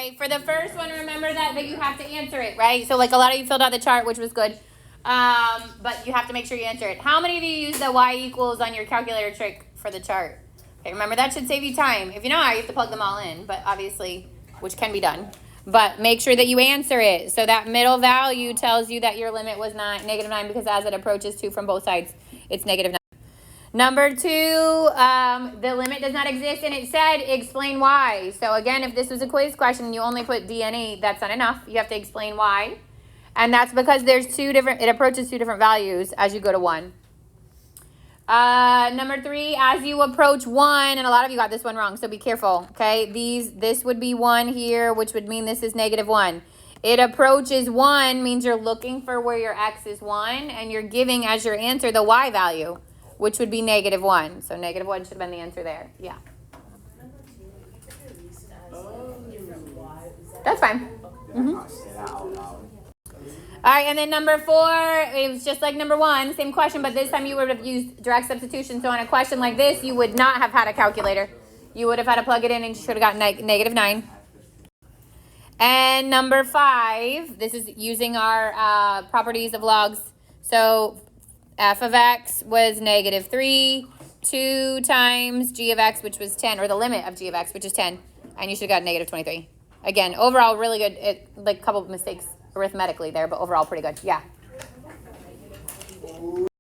Okay, for the first one, remember that you have to answer it, right? So like a lot of you filled out the chart, which was good. But you have to make sure you answer it. How many of you use the y equals on your calculator trick for the chart? Okay, remember that should save you time. If you know how, you have to plug them all in, but obviously, which can be done. But make sure that you answer it. So that middle value tells you that your limit was not -9 because as it approaches 2 from both sides, it's -9. Number 2, the limit does not exist, and it said explain why. So again, if this was a quiz question and you only put D and E, that's not enough. You have to explain why. And that's because there's it approaches 2 different values as you go to 1. Number 3, as you approach 1, and a lot of you got this one wrong, so be careful, okay? This would be 1 here, which would mean this is -1. It approaches 1 means you're looking for where your x is 1, and you're giving as your answer the y value, which would be -1. So -1 should have been the answer there. Yeah. That's fine. All right, and then number 4, it was just like number 1, same question, but this time you would have used direct substitution. So on a question like this, you would not have had a calculator. You would have had to plug it in and you should have gotten -9. And number 5, this is using our properties of logs. So f of x was -3, 2 times g of x, which was 10, or the limit of g of x, which is 10, and you should have got -23. Again, overall, really good. Like a couple of mistakes arithmetically there, but overall pretty good. Yeah.